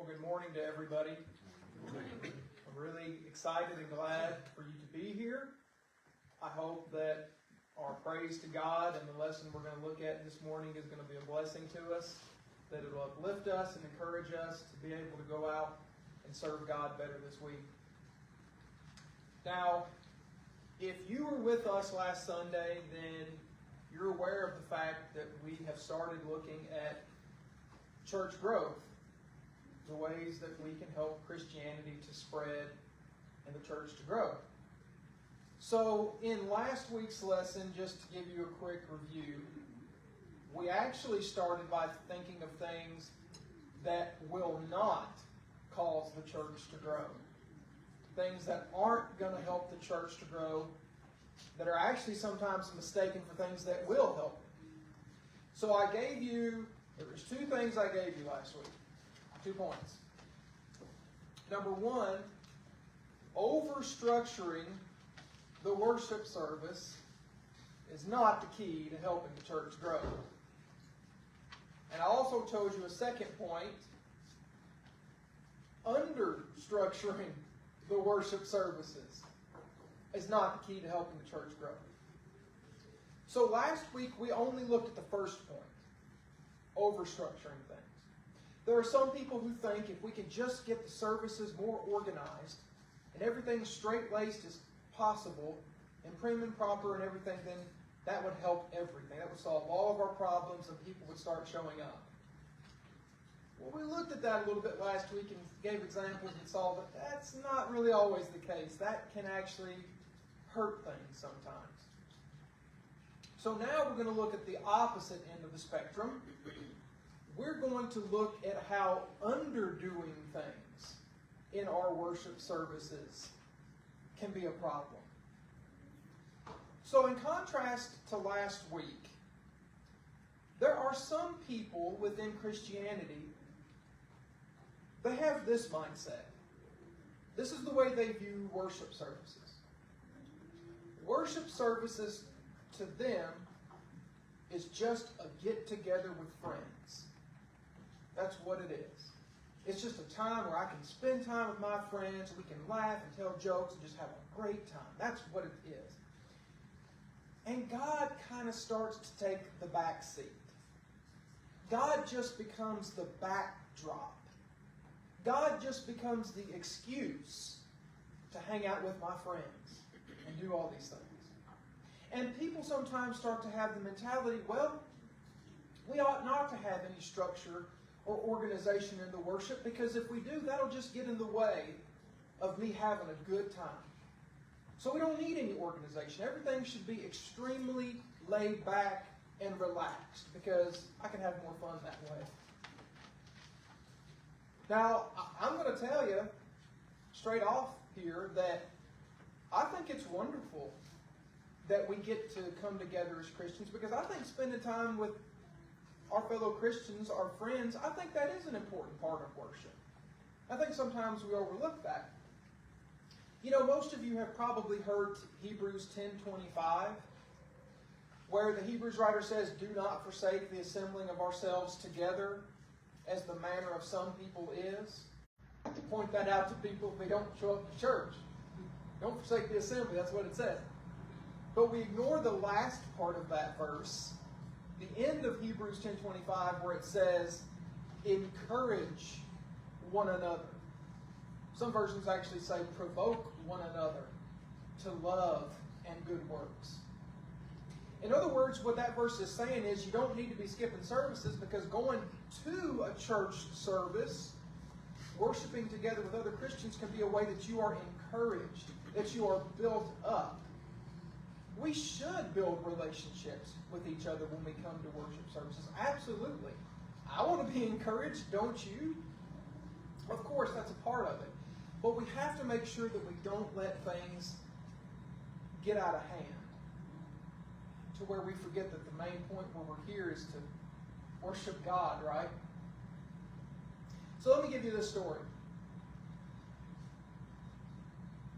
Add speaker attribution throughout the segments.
Speaker 1: Well, good morning to everybody. I'm really excited and glad for you to be here. I hope that our praise to God and the lesson we're going to look at this morning is going to be a blessing to us, that it will uplift us and encourage us to be able to go out and serve God better this week. Now, if you were with us last Sunday, then you're aware of the fact that we have started looking at church growth, the ways that we can help Christianity to spread and the church to grow. So in last week's lesson, just to give you a quick review, we actually started by thinking of things that will not cause the church to grow. Things that aren't going to help the church to grow, that are actually sometimes mistaken for things that will help it. So there was two things I gave you last week. 2 points. Number one, overstructuring the worship service is not the key to helping the church grow. And I also told you a second point, understructuring the worship services is not the key to helping the church grow. So last week we only looked at the first point, overstructuring things. There are some people who think if we could just get the services more organized and everything straight-laced as possible and prim and proper and everything, then that would help everything. That would solve all of our problems and people would start showing up. Well, we looked at that a little bit last week and gave examples and saw that that's not really always the case. That can actually hurt things sometimes. So now we're going to look at the opposite end of the spectrum. We're going to look at how underdoing things in our worship services can be a problem. So in contrast to last week, there are some people within Christianity that have this mindset. This is the way they view worship services. Worship services to them is just a get-together with friends. That's what it is. It's just a time where I can spend time with my friends, we can laugh and tell jokes and just have a great time. That's what it is. And God kind of starts to take the back seat. God just becomes the backdrop. God just becomes the excuse to hang out with my friends and do all these things. And people sometimes start to have the mentality, well, we ought not to have any structure or organization in the worship, because if we do, that'll just get in the way of me having a good time. So we don't need any organization. Everything should be extremely laid back and relaxed, because I can have more fun that way. Now, I'm going to tell you straight off here that I think it's wonderful that we get to come together as Christians, because I think spending time with our fellow Christians, our friends, I think that is an important part of worship. I think sometimes we overlook that. You know, most of you have probably heard Hebrews 10:25, where the Hebrews writer says, "Do not forsake the assembling of ourselves together, as the manner of some people is." To point that out to people if they don't show up to church. Don't forsake the assembly, that's what it says. But we ignore the last part of that verse, the end of Hebrews 10:25, where it says, encourage one another. Some versions actually say provoke one another to love and good works. In other words, what that verse is saying is you don't need to be skipping services, because going to a church service, worshiping together with other Christians, can be a way that you are encouraged, that you are built up. We should build relationships with each other when we come to worship services. Absolutely. I want to be encouraged, don't you? Of course, that's a part of it. But we have to make sure that we don't let things get out of hand to where we forget that the main point where we're here is to worship God, right? So let me give you this story.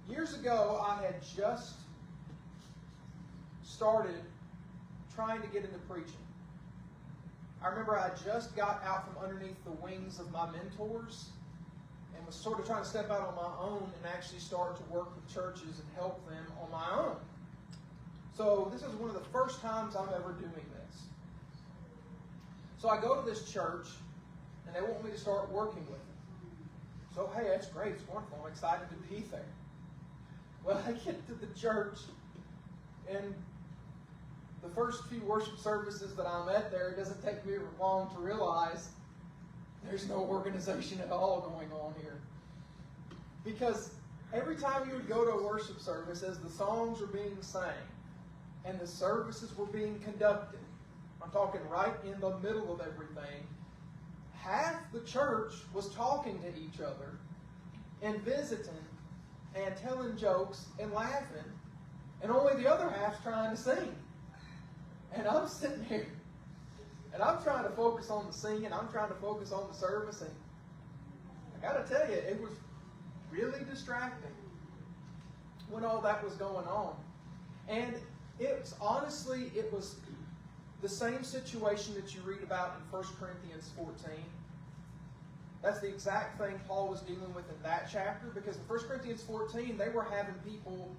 Speaker 1: Years ago, I had just started trying to get into preaching. I remember I just got out from underneath the wings of my mentors and was sort of trying to step out on my own and actually start to work with churches and help them on my own. So this is one of the first times I'm ever doing this. So I go to this church, and they want me to start working with them. So, hey, that's great. It's wonderful. I'm excited to be there. Well, I get to the church, and the first few worship services that I'm at there, it doesn't take me long to realize there's no organization at all going on here. Because every time you would go to a worship service, as the songs were being sang and the services were being conducted, I'm talking right in the middle of everything, half the church was talking to each other and visiting and telling jokes and laughing, and only the other half's trying to sing. And I'm sitting here, and I'm trying to focus on the singing, I'm trying to focus on the service, and I got to tell you, it was really distracting when all that was going on. And it was the same situation that you read about in 1 Corinthians 14. That's the exact thing Paul was dealing with in that chapter, because in 1 Corinthians 14, they were having people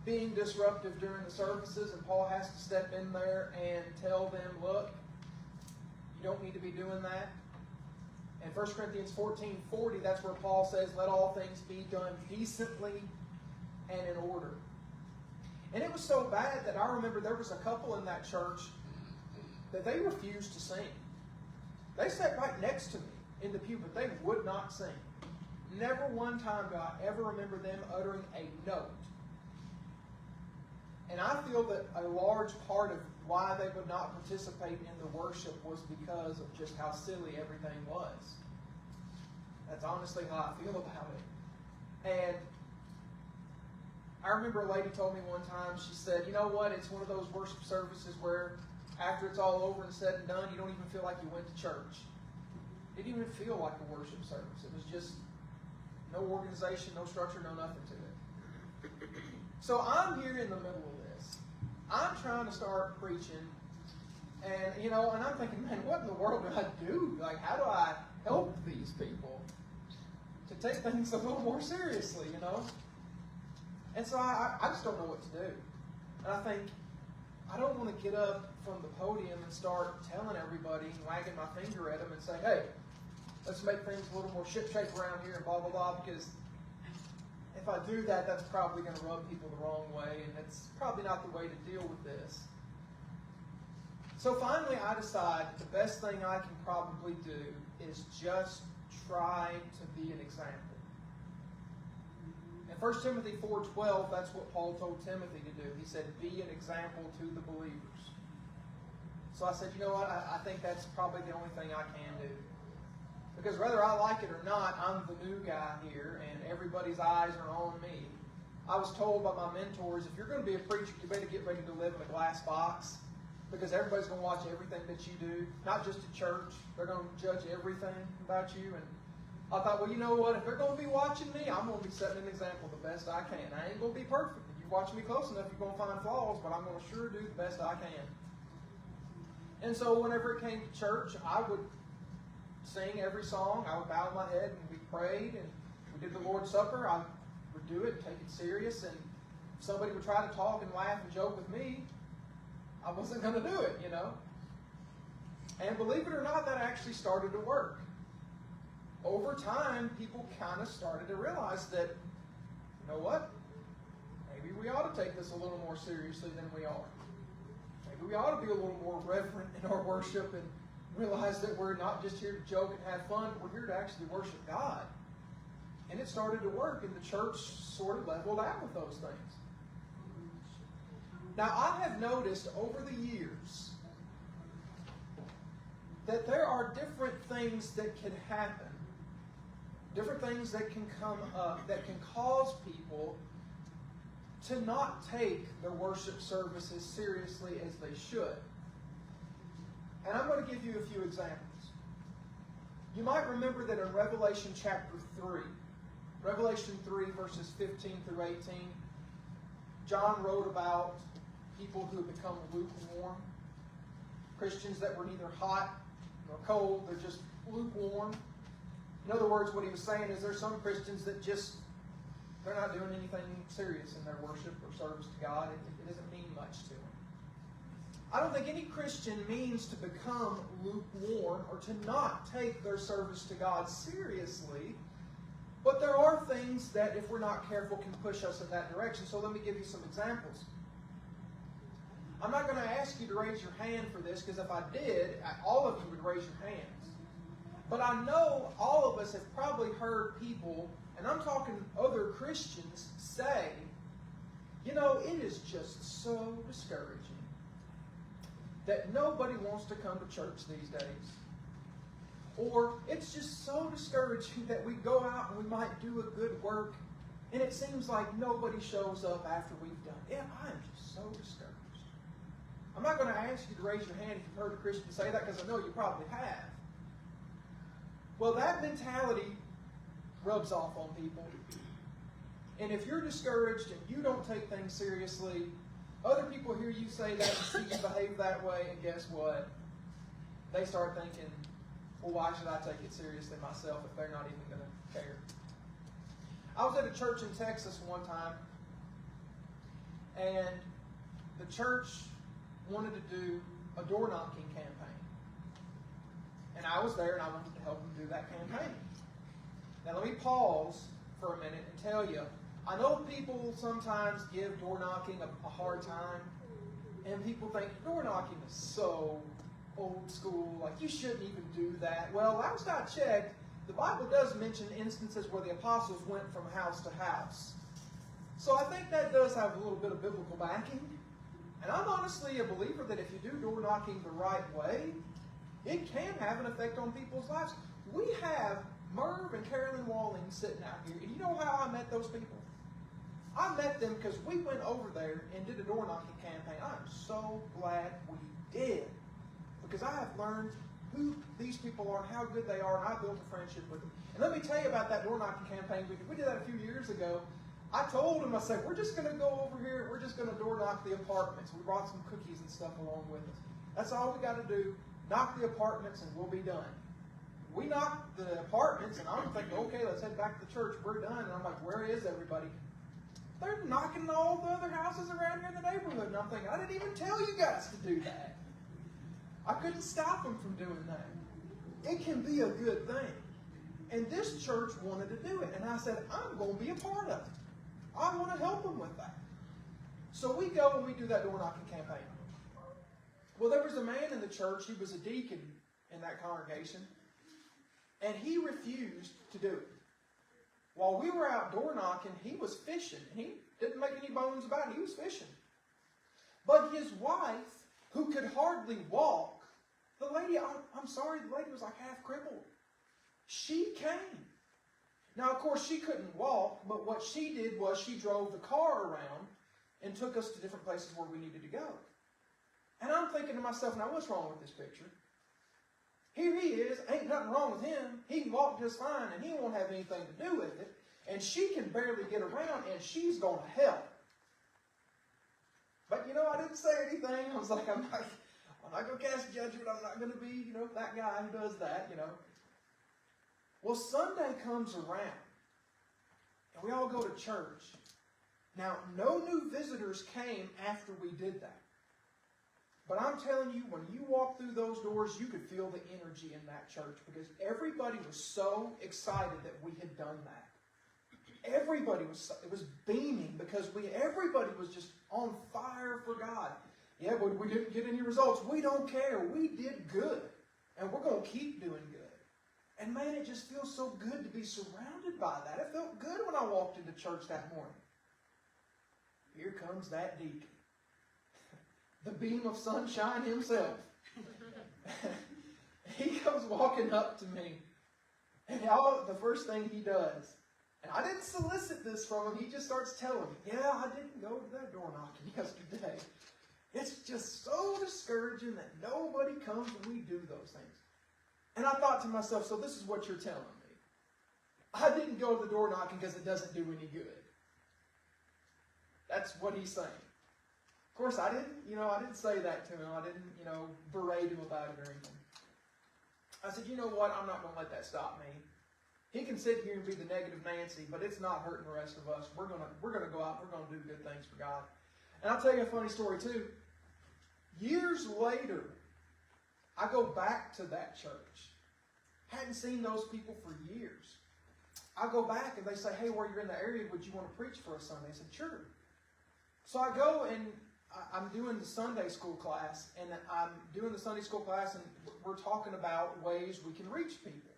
Speaker 1: being disruptive during the services, and Paul has to step in there and tell them, look, you don't need to be doing that. In 1 Corinthians 14:40, that's where Paul says, let all things be done decently and in order. And it was so bad that I remember there was a couple in that church that they refused to sing. They sat right next to me in the pew, but they would not sing. Never one time do I ever remember them uttering a note. And I feel that a large part of why they would not participate in the worship was because of just how silly everything was. That's honestly how I feel about it. And I remember a lady told me one time, she said, you know what, it's one of those worship services where after it's all over and said and done, you don't even feel like you went to church. It didn't even feel like a worship service. It was just no organization, no structure, no nothing to it. So I'm here in the middle of this. I'm trying to start preaching, and and I'm thinking, man, what in the world do I do? Like, how do I help these people to take things a little more seriously, And so I just don't know what to do. And I think, I don't want to get up from the podium and start telling everybody and wagging my finger at them and say, hey, let's make things a little more ship-shape around here and blah, blah, blah, because if I do that, that's probably going to rub people the wrong way, and it's probably not the way to deal with this. So finally, I decide the best thing I can probably do is just try to be an example. In 1 Timothy 4:12, that's what Paul told Timothy to do. He said, be an example to the believers. So I said, you know what, I think that's probably the only thing I can do. Because whether I like it or not, I'm the new guy here, and everybody's eyes are on me. I was told by my mentors, if you're going to be a preacher, you better get ready to live in a glass box, because everybody's going to watch everything that you do, not just at church. They're going to judge everything about you. And I thought, well, you know what? If they're going to be watching me, I'm going to be setting an example the best I can. I ain't going to be perfect. If you watch me close enough, you're going to find flaws, but I'm going to sure do the best I can. And so whenever it came to church, I would sing every song. I would bow my head, and we prayed, and we did the Lord's Supper. I would do it, take it serious, and if somebody would try to talk and laugh and joke with me, I wasn't going to do it, And believe it or not, that actually started to work. Over time, people kind of started to realize that, you know what? Maybe we ought to take this a little more seriously than we are. Maybe we ought to be a little more reverent in our worship and realize that we're not just here to joke and have fun, but we're here to actually worship God. And it started to work, and the church sort of leveled out with those things. Now, I have noticed over the years that there are different things that can happen, different things that can come up that can cause people to not take their worship services seriously as they should. And I'm going to give you a few examples. You might remember that in Revelation chapter 3, Revelation 3 verses 15 through 18, John wrote about people who have become lukewarm. Christians that were neither hot nor cold, they're just lukewarm. In other words, what he was saying is there's some Christians that just, they're not doing anything serious in their worship or service to God. It doesn't mean much to them. I don't think any Christian means to become lukewarm or to not take their service to God seriously. But there are things that, if we're not careful, can push us in that direction. So let me give you some examples. I'm not going to ask you to raise your hand for this, because if I did, all of you would raise your hands. But I know all of us have probably heard people, and I'm talking other Christians, say, you know, it is just so discouraging that nobody wants to come to church these days. Or it's just so discouraging that we go out and we might do a good work, and it seems like nobody shows up after we've done it. I'm just so discouraged. I'm not going to ask you to raise your hand if you've heard a Christian say that, because I know you probably have. Well, that mentality rubs off on people. And if you're discouraged and you don't take things seriously, other people hear you say that and see you behave that way, and guess what? They start thinking, well, why should I take it seriously myself if they're not even going to care? I was at a church in Texas one time, and the church wanted to do a door knocking campaign. And I was there, and I wanted to help them do that campaign. Now let me pause for a minute and tell you, I know people sometimes give door knocking a hard time, and people think door knocking is so old school, like you shouldn't even do that. Well, last I checked, the Bible does mention instances where the apostles went from house to house. So I think that does have a little bit of biblical backing. And I'm honestly a believer that if you do door knocking the right way, it can have an effect on people's lives. We have Merv and Carolyn Walling sitting out here, and you know how I met those people? I met them because we went over there and did a door knocking campaign. I'm so glad we did, because I have learned who these people are and how good they are, and I built a friendship with them. And let me tell you about that door knocking campaign. We did that a few years ago. I told them, I said, we're just going to go over here, we're just going to door knock the apartments. We brought some cookies and stuff along with us. That's all we got to do. Knock the apartments and we'll be done. We knocked the apartments, and I'm thinking, okay, let's head back to the church. We're done. And I'm like, where is everybody? They're knocking all the other houses around here in the neighborhood. And I'm thinking, I didn't even tell you guys to do that. I couldn't stop them from doing that. It can be a good thing. And this church wanted to do it. And I said, I'm going to be a part of it. I want to help them with that. So we go and we do that door knocking campaign. Well, there was a man in the church. He was a deacon in that congregation. And he refused to do it. While we were out door knocking, he was fishing. He didn't make any bones about it. He was fishing. But his wife, who could hardly walk, the lady, I'm sorry, the lady was like half crippled. She came. Now, of course, she couldn't walk, but what she did was she drove the car around and took us to different places where we needed to go. And I'm thinking to myself, now what's wrong with this picture? Here he is, ain't nothing wrong with him. He can walk just fine, and he won't have anything to do with it. And she can barely get around, and she's going to help. But, you know, I didn't say anything. I was like, I'm not going to cast judgment. I'm not going to be, that guy who does that, Well, Sunday comes around, and we all go to church. Now, no new visitors came after we did that. But I'm telling you, when you walk through those doors, you could feel the energy in that church, because everybody was so excited that we had done that. Everybody it was beaming, because everybody was just on fire for God. Yeah, but we didn't get any results. We don't care. We did good, and we're going to keep doing good. And man, it just feels so good to be surrounded by that. It felt good when I walked into church that morning. Here comes that deacon. The beam of sunshine himself. He comes walking up to me. And the first thing he does, and I didn't solicit this from him, he just starts telling me, yeah, I didn't go to that door knocking yesterday. It's just so discouraging that nobody comes when we do those things. And I thought to myself, so this is what you're telling me. I didn't go to the door knocking because it doesn't do any good. That's what he's saying. Of course, I didn't say that to him. I didn't, berate him about it or anything. I said, you know what? I'm not going to let that stop me. He can sit here and be the negative Nancy, but it's not hurting the rest of us. We're gonna go out and we're gonna do good things for God. And I'll tell you a funny story too. Years later, I go back to that church. Hadn't seen those people for years. I go back and they say, hey, while you're in the area, would you want to preach for us Sunday? I said, sure. So I go and I'm doing the Sunday school class, and I'm doing the Sunday school class, and we're talking about ways we can reach people.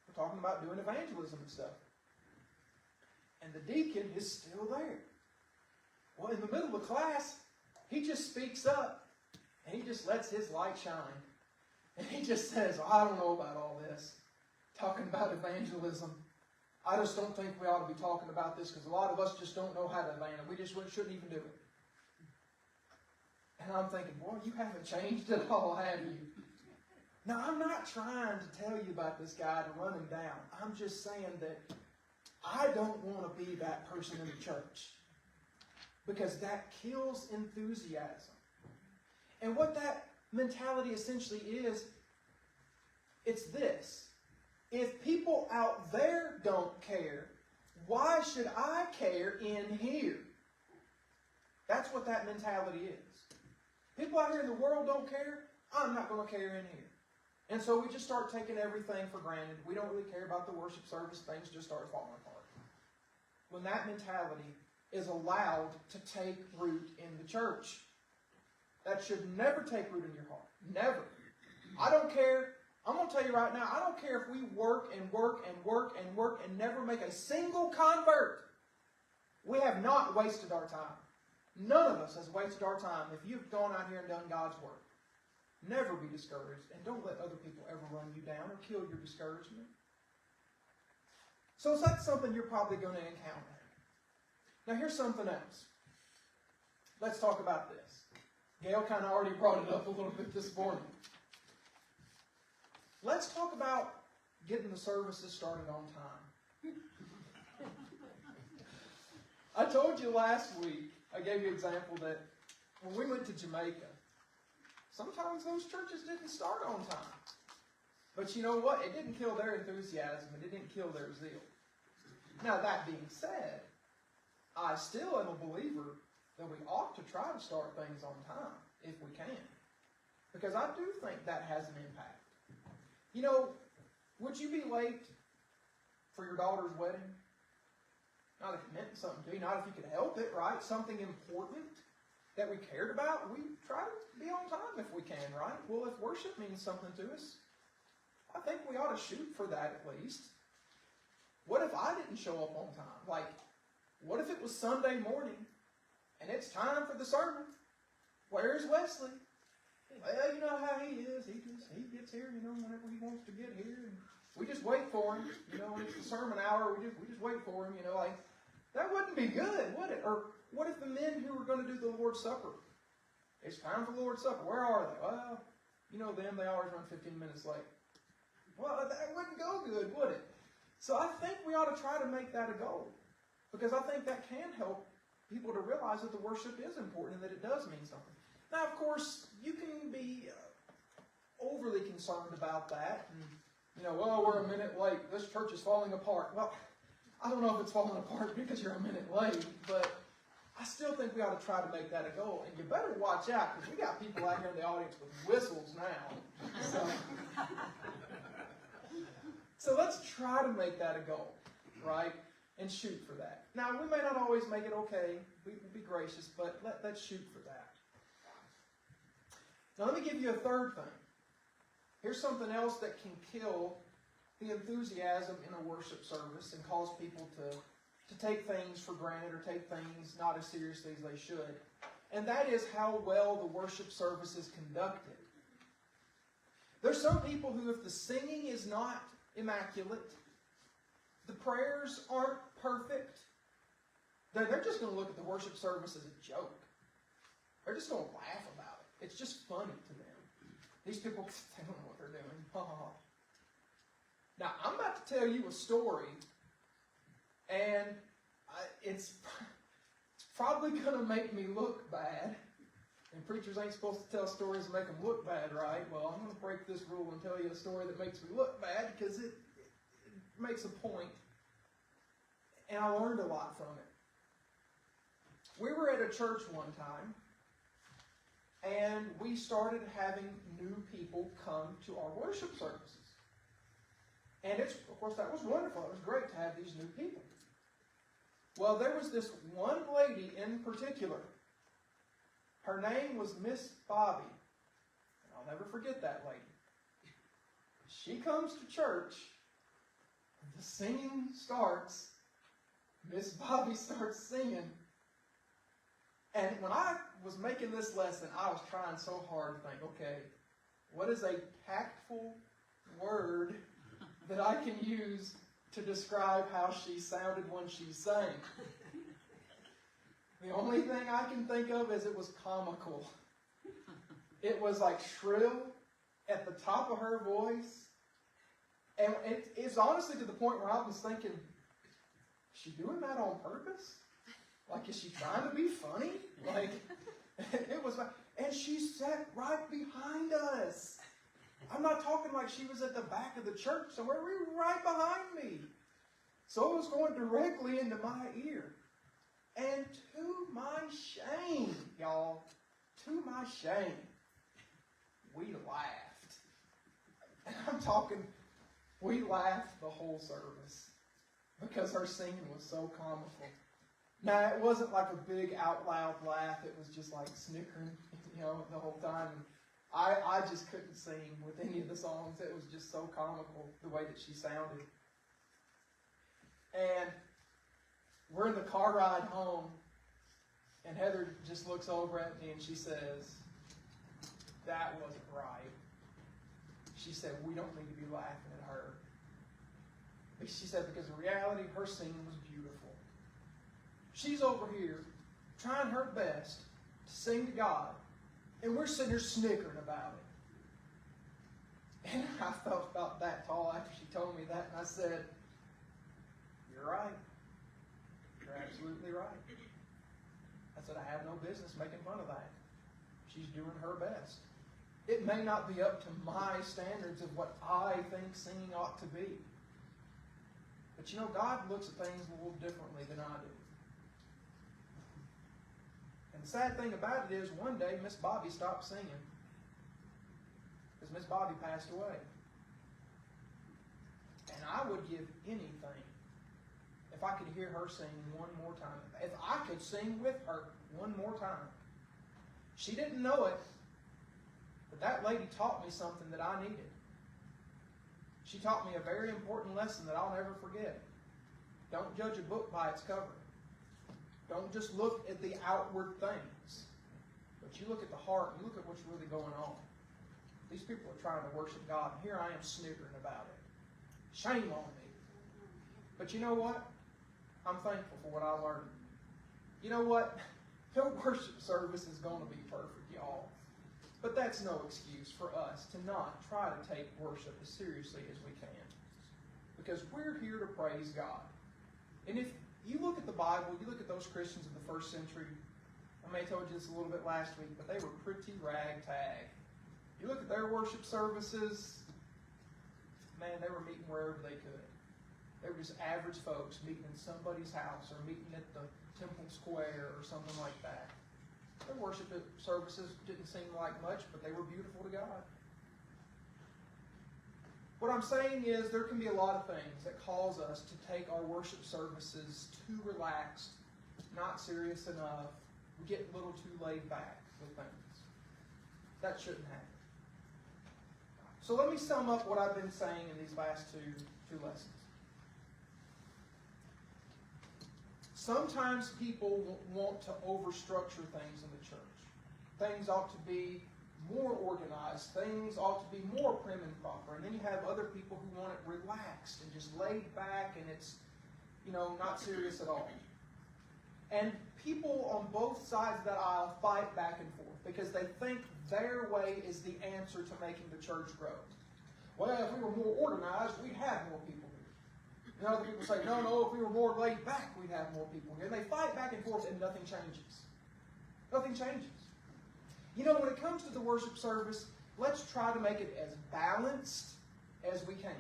Speaker 1: We're talking about doing evangelism and stuff. And the deacon is still there. Well, in the middle of class, he just speaks up, and he just lets his light shine. And he just says, I don't know about all this. Talking about evangelism. I just don't think we ought to be talking about this because a lot of us just don't know how to evangelize. We just shouldn't even do it. And I'm thinking, boy, you haven't changed at all, have you? Now, I'm not trying to tell you about this guy to run him down. I'm just saying that I don't want to be that person in the church because that kills enthusiasm. And what that mentality essentially is, it's this. If people out there don't care, why should I care in here? That's what that mentality is. People out here in the world don't care, I'm not going to care in here. And so we just start taking everything for granted. We don't really care about the worship service. Things just start falling apart. When that mentality is allowed to take root in the church, that should never take root in your heart. Never. I don't care. I'm going to tell you right now, I don't care if we work and work and work and work and never make a single convert. We have not wasted our time. None of us has wasted our time if you've gone out here and done God's work. Never be discouraged, and don't let other people ever run you down or kill your discouragement. So that's something you're probably going to encounter. Now here's something else. Let's talk about this. Gail kind of already brought it up a little bit this morning. Let's talk about getting the services started on time. I told you last week, I gave you an example that when we went to Jamaica, sometimes those churches didn't start on time. But you know what? It didn't kill their enthusiasm, and it didn't kill their zeal. Now, that being said, I still am a believer that we ought to try to start things on time, if we can. Because I do think that has an impact. You know, would you be late for your daughter's wedding? Not if it meant something to you, not if you could help it, right? Something important that we cared about, we try to be on time if we can, right? Well, if worship means something to us, I think we ought to shoot for that at least. What if I didn't show up on time? Like, what if it was Sunday morning and it's time for the sermon? Where's Wesley? Well, you know how he is. He gets here, whenever he wants to get here. And we just wait for him. When it's the sermon hour, we just wait for him. Like, that wouldn't be good, would it? Or what if the men who were going to do the Lord's Supper? It's time for the Lord's Supper. Where are they? Well, them, they always run 15 minutes late. Well, that wouldn't go good, would it? So I think we ought to try to make that a goal. Because I think that can help people to realize that the worship is important and that it does mean something. Now, of course, you can be overly concerned about that. And, well, we're a minute late. This church is falling apart. Well, I don't know if it's falling apart because you're a minute late, but I still think we ought to try to make that a goal. And you better watch out because we got people out here in the audience with whistles now. So let's try to make that a goal, right? And shoot for that. Now, we may not always make it okay. We will be gracious, but let's shoot for that. Now, let me give you a third thing. Here's something else that can kill the enthusiasm in a worship service and cause people to take things for granted or take things not as seriously as they should. And that is how well the worship service is conducted. There's some people who, if the singing is not immaculate, the prayers aren't perfect, they're just going to look at the worship service as a joke. They're just going to laugh about it. It's just funny to them. These people, they don't know what they're doing. Now, I'm about to tell you a story, and it's probably going to make me look bad. And preachers ain't supposed to tell stories and make them look bad, right? Well, I'm going to break this rule and tell you a story that makes me look bad because it makes a point, and I learned a lot from it. We were at a church one time, and we started having new people come to our worship services. And of course, that was wonderful. It was great to have these new people. Well, there was this one lady in particular. Her name was Miss Bobby. And I'll never forget that lady. She comes to church, the singing starts, Miss Bobby starts singing. And when I was making this lesson, I was trying so hard to think, okay, what is a tactful word that I can use to describe how she sounded when she sang? The only thing I can think of is it was comical. It was like shrill at the top of her voice. And it's honestly to the point where I was thinking, is she doing that on purpose? Like, is she trying to be funny? Like, it was, and she sat right behind us. I'm not talking like she was at the back of the church somewhere. We were right behind me. So it was going directly into my ear. And to my shame, y'all, to my shame, we laughed. And I'm talking, we laughed the whole service because her singing was so comical. Now, it wasn't like a big out loud laugh. It was just like snickering, the whole time. I just couldn't sing with any of the songs. It was just so comical, the way that she sounded. And we're in the car ride home, and Heather just looks over at me and she says, "That wasn't right." She said, "We don't need to be laughing at her." She said, because in reality, her singing was beautiful. She's over here trying her best to sing to God, and we're sitting here snickering about it. And I felt about that tall after she told me that, and I said, "You're right. You're absolutely right." I said, I have no business making fun of that. She's doing her best. It may not be up to my standards of what I think singing ought to be. But God looks at things a little differently than I do. And the sad thing about it is, one day Miss Bobby stopped singing because Miss Bobby passed away. And I would give anything if I could hear her sing one more time. If I could sing with her one more time. She didn't know it, but that lady taught me something that I needed. She taught me a very important lesson that I'll never forget. Don't judge a book by its cover. Don't just look at the outward things, but you look at the heart and you look at what's really going on. These people are trying to worship God, and here I am snickering about it. Shame on me. But you know what? I'm thankful for what I learned. You know what? No worship service is going to be perfect, y'all. But that's no excuse for us to not try to take worship as seriously as we can. Because we're here to praise God. And if you look at the Bible, you look at those Christians of the first century, I may have told you this a little bit last week, but they were pretty ragtag. You look at their worship services, man, they were meeting wherever they could. They were just average folks meeting in somebody's house or meeting at the Temple Square or something like that. Their worship services didn't seem like much, but they were beautiful to God. What I'm saying is there can be a lot of things that cause us to take our worship services too relaxed, not serious enough. We get a little too laid back with things. That shouldn't happen. So let me sum up what I've been saying in these last two lessons. Sometimes people want to overstructure things in the church. Things ought to be more organized. Things ought to be more prim and proper. And then you have other people who want it relaxed and just laid back, and it's, not serious at all. And people on both sides of that aisle fight back and forth because they think their way is the answer to making the church grow. Well, if we were more organized, we'd have more people here. And other people say, no, if we were more laid back, we'd have more people here. And they fight back and forth and nothing changes. Nothing changes. When it comes to the worship service, let's try to make it as balanced as we can.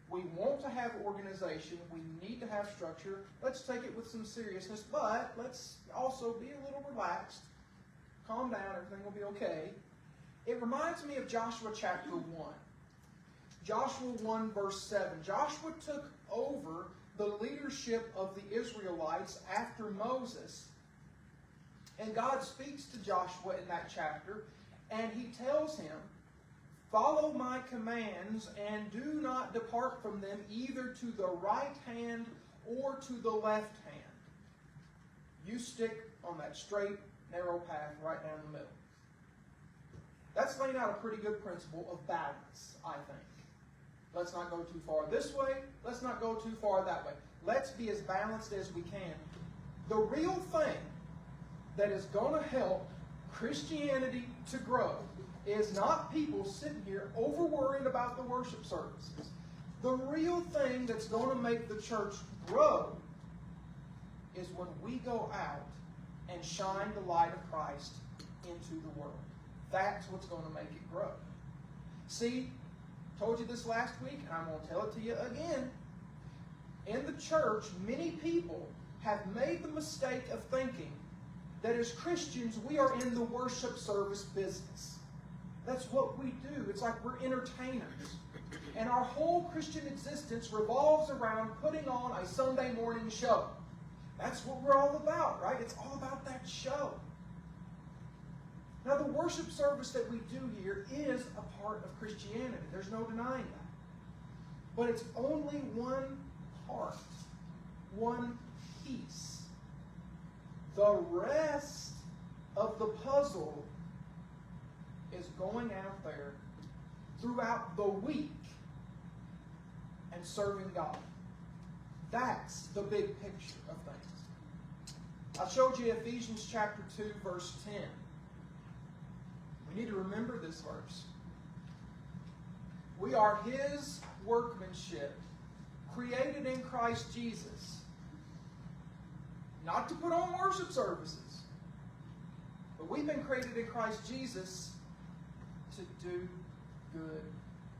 Speaker 1: We want to have organization. We need to have structure. Let's take it with some seriousness, but let's also be a little relaxed. Calm down. Everything will be okay. It reminds me of Joshua chapter 1. Joshua 1 verse 7. Joshua took over the leadership of the Israelites after Moses. And God speaks to Joshua in that chapter, and he tells him, follow my commands and do not depart from them either to the right hand or to the left hand. You stick on that straight, narrow path right down the middle. That's laying out a pretty good principle of balance, I think. Let's not go too far this way. Let's not go too far that way. Let's be as balanced as we can. The real thing that is going to help Christianity to grow is not people sitting here over-worried about the worship services. The real thing that's going to make the church grow is when we go out and shine the light of Christ into the world. That's what's going to make it grow. See, I told you this last week, and I'm going to tell it to you again. In the church, many people have made the mistake of thinking that as Christians, we are in the worship service business. That's what we do. It's like we're entertainers. And our whole Christian existence revolves around putting on a Sunday morning show. That's what we're all about, right? It's all about that show. Now, the worship service that we do here is a part of Christianity. There's no denying that. But it's only one part, one piece. The rest of the puzzle is going out there throughout the week and serving God. That's the big picture of things. I showed you Ephesians chapter 2, verse 10. We need to remember this verse. We are His workmanship, created in Christ Jesus, not to put on worship services, but we've been created in Christ Jesus to do good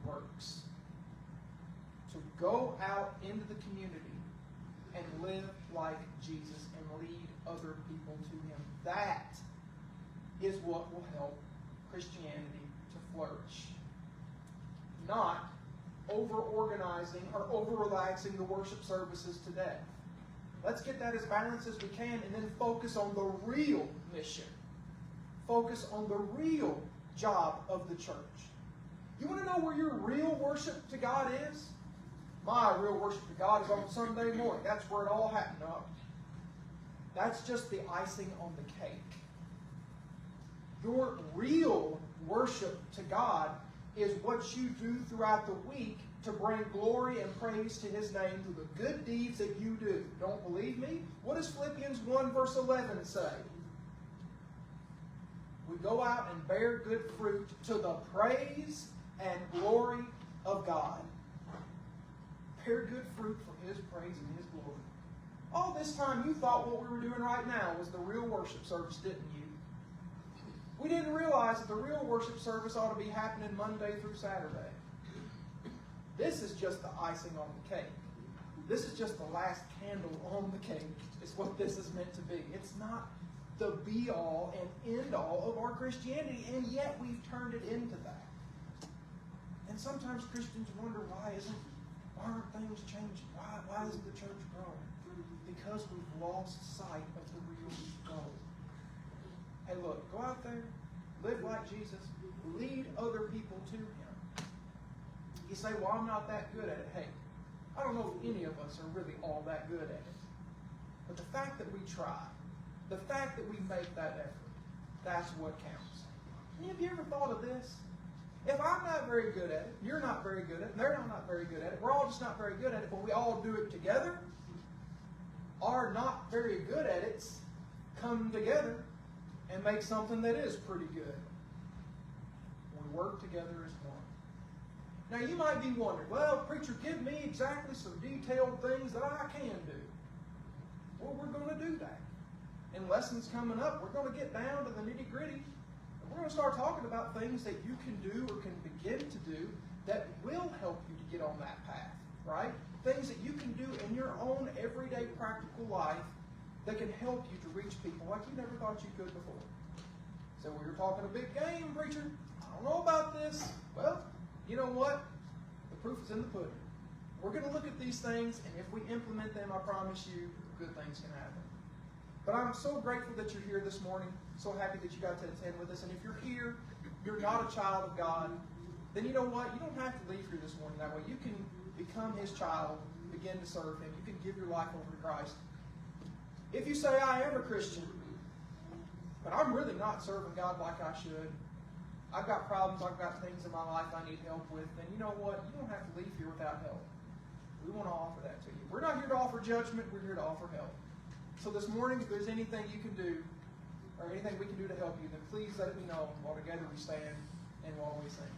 Speaker 1: works. To go out into the community and live like Jesus and lead other people to Him. That is what will help Christianity to flourish. Not over-organizing or over-relaxing the worship services today. Let's get that as balanced as we can and then focus on the real mission. Focus on the real job of the church. You want to know where your real worship to God is? My real worship to God is on Sunday morning. That's where it all happened. No. That's just the icing on the cake. Your real worship to God is what you do throughout the week to bring glory and praise to His name through the good deeds that you do. Don't believe me? What does Philippians 1 verse 11 say? We go out and bear good fruit to the praise and glory of God. Bear good fruit for His praise and His glory. All this time you thought what we were doing right now was the real worship service, didn't you? We didn't realize that the real worship service ought to be happening Monday through Saturday. This is just the icing on the cake. This is just the last candle on the cake. It's what this is meant to be. It's not the be-all and end-all of our Christianity, and yet we've turned it into that. And sometimes Christians wonder, why aren't things changing? Why isn't the church growing? Because we've lost sight of the real goal. Hey, look, go out there, live like Jesus, lead other people to Him. You say, well, I'm not that good at it. Hey, I don't know if any of us are really all that good at it. But the fact that we try, the fact that we make that effort, that's what counts. And have you ever thought of this? If I'm not very good at it, you're not very good at it, they're not very good at it, we're all just not very good at it, but we all do it together, our not very good at it come together and make something that is pretty good. We work together as one. Now you might be wondering, well, preacher, give me exactly some detailed things that I can do. Well, we're going to do that. In lessons coming up, we're going to get down to the nitty-gritty. We're going to start talking about things that you can do or can begin to do that will help you to get on that path, right? Things that you can do in your own everyday practical life that can help you to reach people like you never thought you could before. So we were talking a big game, preacher. I don't know about this. Well, you know what? The proof is in the pudding. We're going to look at these things, and if we implement them, I promise you, good things can happen. But I'm so grateful that you're here this morning. So happy that you got to attend with us. And if you're here, you're not a child of God, then you know what? You don't have to leave here this morning that way. You can become His child, begin to serve Him. You can give your life over to Christ. If you say, I am a Christian, but I'm really not serving God like I should, I've got problems, I've got things in my life I need help with, then you know what? You don't have to leave here without help. We want to offer that to you. We're not here to offer judgment, we're here to offer help. So this morning, if there's anything you can do, or anything we can do to help you, then please let me know while together we stand and while we sing.